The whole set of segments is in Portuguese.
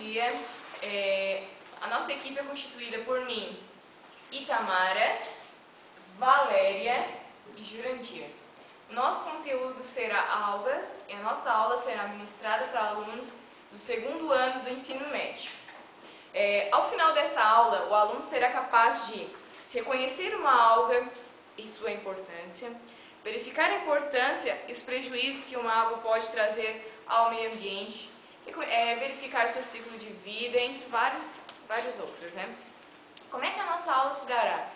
dia. A nossa equipe é constituída por mim, Itamara, Valéria e Jurandir. Nosso conteúdo será aulas e a nossa aula será ministrada para alunos do segundo ano do ensino médio. Ao final dessa aula, o aluno será capaz de reconhecer uma alga e sua importância, verificar a importância e os prejuízos que uma alga pode trazer ao meio ambiente, verificar seu ciclo de vida, entre vários outros, né? Como é que a nossa aula se dará?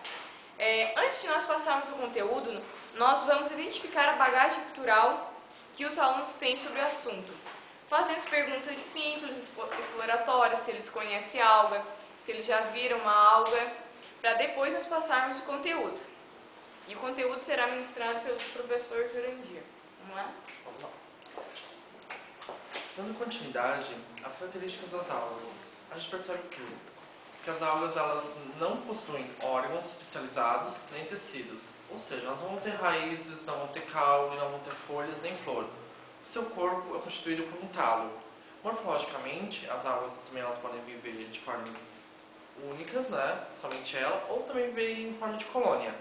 Antes de nós passarmos o conteúdo, nós vamos identificar a bagagem cultural que os alunos têm sobre o assunto, fazendo perguntas simples, exploratórias, se eles conhecem alga, se eles já viram uma alga, para depois nós passarmos o conteúdo. E o conteúdo será ministrado pelo professor Jurandir. Vamos lá? Vamos lá. Dando continuidade às características das algas, a gente percebe que as algas elas não possuem órgãos especializados nem tecidos, ou seja, elas não vão ter raízes, não vão ter caule, não vão ter folhas nem flor. O seu corpo é constituído por um talo. Morfologicamente, as algas também elas podem viver de formas únicas, né? Somente ela, ou também viver em forma de colônia.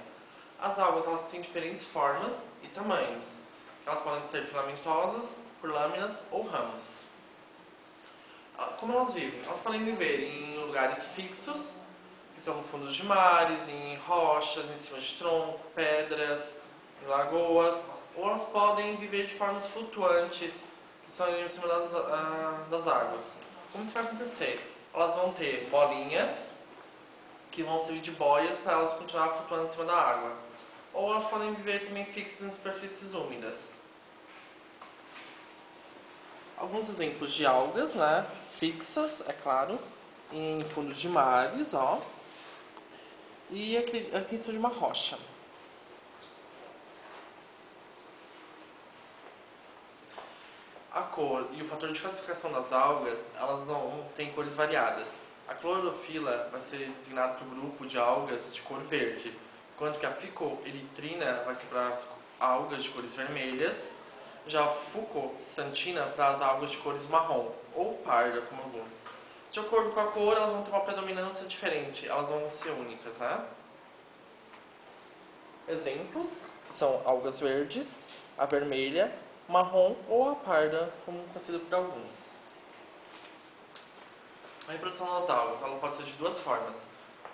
As algas elas têm diferentes formas e tamanhos. Elas podem ser filamentosas, por lâminas ou ramos. Como elas vivem? Elas podem viver em lugares fixos, que são no fundo de mares, em rochas, em cima de troncos, pedras, em lagoas, ou elas podem viver de formas flutuantes, que são em cima das águas. Como isso vai acontecer? Elas vão ter bolinhas, que vão servir de boias para elas continuarem flutuando em cima da água. Ou elas podem viver também fixas em superfícies úmidas. Alguns exemplos de algas, né? Fixas, é claro, em fundos de mares, ó. E aqui em cima de uma rocha. A cor e o fator de classificação das algas, elas não têm cores variadas. A clorofila vai ser designada para o grupo de algas de cor verde, enquanto que a ficoeritrina vai ser para as algas de cores vermelhas, já a fucosantina para as algas de cores marrom ou parda, como alguns. De acordo com a cor, elas vão ter uma predominância diferente, elas vão ser únicas, né? Exemplos são algas verdes, a vermelha, marrom ou a parda, como conhecido por alguns. A reprodução das algas ela pode ser de duas formas,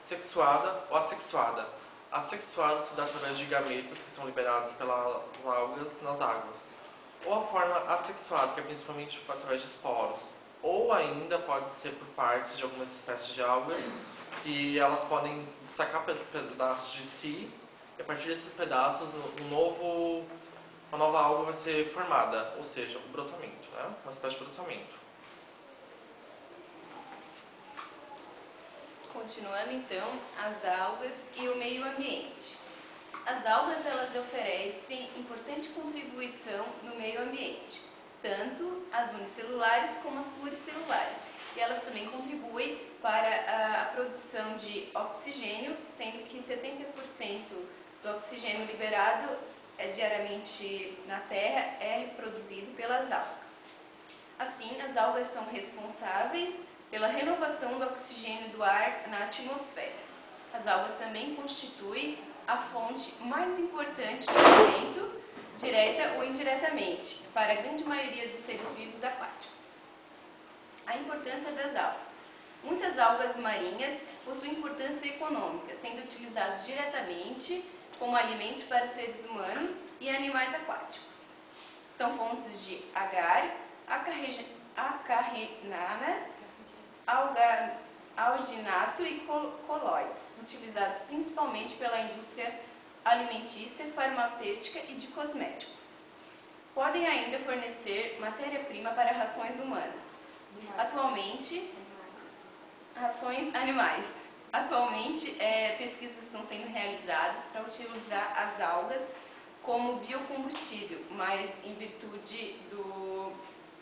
sexuada ou assexuada. A assexuada se dá através de gametas que são liberados pelas algas nas águas. Ou a forma assexuada, que é principalmente através de esporos. Ou ainda pode ser por partes de algumas espécies de algas, que elas podem destacar pedaços de si, e a partir desses pedaços uma nova alga vai ser formada, ou seja, o brotamento, né? Uma espécie de brotamento. Continuando então, as algas e o meio ambiente. As algas elas oferecem importante contribuição no meio ambiente, tanto as unicelulares como as pluricelulares. E elas também contribuem para a produção de oxigênio, sendo que 70% do oxigênio liberado diariamente na Terra é produzido pelas algas. Assim, as algas são responsáveis pela renovação do oxigênio do ar na atmosfera. As algas também constituem a fonte mais importante de alimento, direta ou indiretamente, para a grande maioria dos seres vivos aquáticos. A importância das algas. Muitas algas marinhas possuem importância econômica, sendo utilizadas diretamente como alimento para seres humanos e animais aquáticos. São fontes de agar, acarrenana, alginato e colóides, utilizados principalmente pela indústria alimentícia, farmacêutica e de cosméticos. Podem ainda fornecer matéria-prima para rações humanas. Rações animais. Atualmente, pesquisas estão sendo realizadas para utilizar as algas como biocombustível, mas em virtude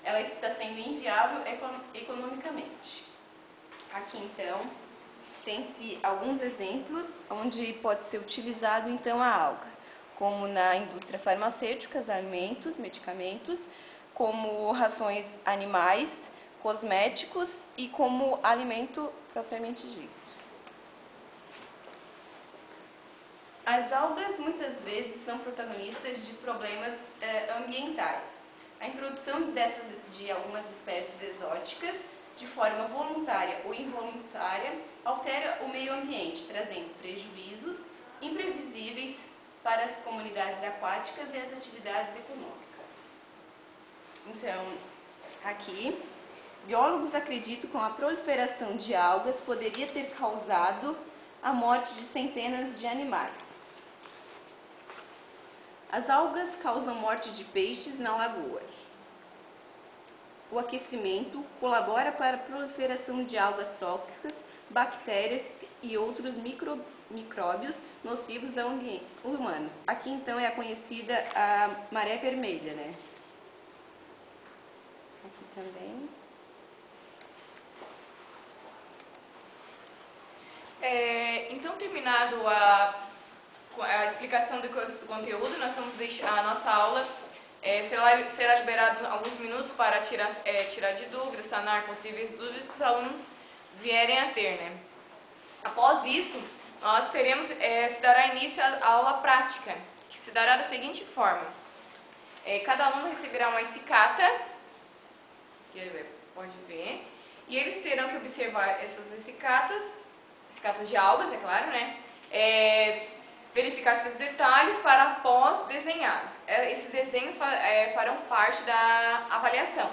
ela está sendo inviável economicamente. Aqui então tem-se alguns exemplos onde pode ser utilizado então a alga, como na indústria farmacêutica, alimentos, medicamentos, como rações animais, cosméticos e como alimento propriamente dito. As algas muitas vezes são protagonistas de problemas ambientais. A introdução de algumas espécies exóticas, de forma voluntária ou involuntária, altera o meio ambiente, trazendo prejuízos imprevisíveis para as comunidades aquáticas e as atividades econômicas. Então, aqui, biólogos acreditam que a proliferação de algas poderia ter causado a morte de centenas de animais. As algas causam morte de peixes na lagoa. O aquecimento colabora para a proliferação de algas tóxicas, bactérias e outros micróbios nocivos ao ambiente humano. Aqui então é a conhecida a maré vermelha, né? Aqui também. Então, terminado a explicação do conteúdo, nós vamos deixar a nossa aula, será liberado alguns minutos para tirar de dúvidas, sanar possíveis dúvidas que os alunos vierem a ter, né? Após isso, nós se dará início à aula prática, que se dará da seguinte forma. Cada aluno receberá uma escicata, que pode ver, e eles terão que observar essas escicatas de algas, é claro, né? Verificar seus detalhes para após desenhar. Esses desenhos farão parte da avaliação.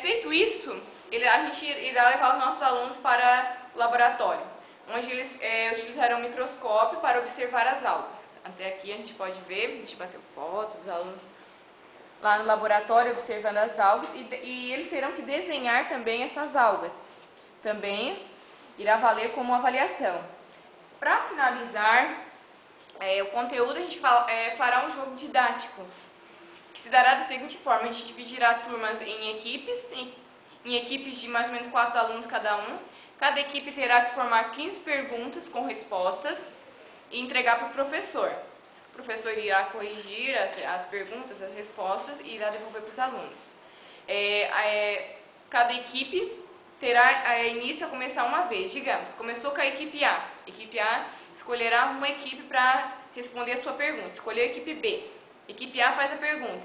Feito isso, a gente irá levar os nossos alunos para o laboratório, onde eles utilizarão um microscópio para observar as algas. Até aqui a gente pode ver, a gente bateu fotos dos alunos lá no laboratório observando as algas, e eles terão que desenhar também essas algas. Também irá valer como avaliação. Para finalizar o conteúdo, a gente fará um jogo didático, que se dará da seguinte forma: a gente dividirá turmas em equipes de mais ou menos 4 alunos cada um. Cada equipe terá que formar 15 perguntas com respostas e entregar para o professor. O professor irá corrigir as perguntas, as respostas e irá devolver para os alunos. Cada equipe terá início a começar uma vez. Digamos, começou com a equipe A. A equipe A escolherá uma equipe para responder a sua pergunta. Escolheu a equipe B. A equipe A faz a pergunta.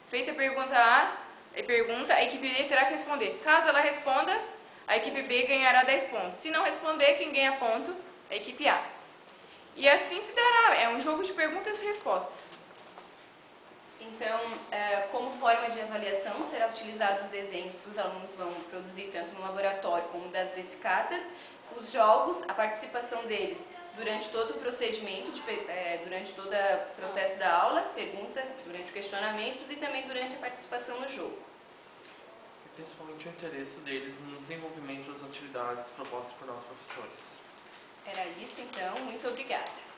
Feita a pergunta A, a equipe B terá que responder. Caso ela responda, a equipe B ganhará 10 pontos. Se não responder, quem ganha ponto é a equipe A. E assim se dará. É um jogo de perguntas e respostas. Então, como forma de avaliação, será utilizado os desenhos que os alunos vão produzir tanto no laboratório como das escatas, os jogos, a participação deles durante todo o procedimento, durante todo o processo da aula, perguntas, durante os questionamentos e também durante a participação no jogo. E principalmente o interesse deles no desenvolvimento das atividades propostas por nossos professores. Era isso então, muito obrigada.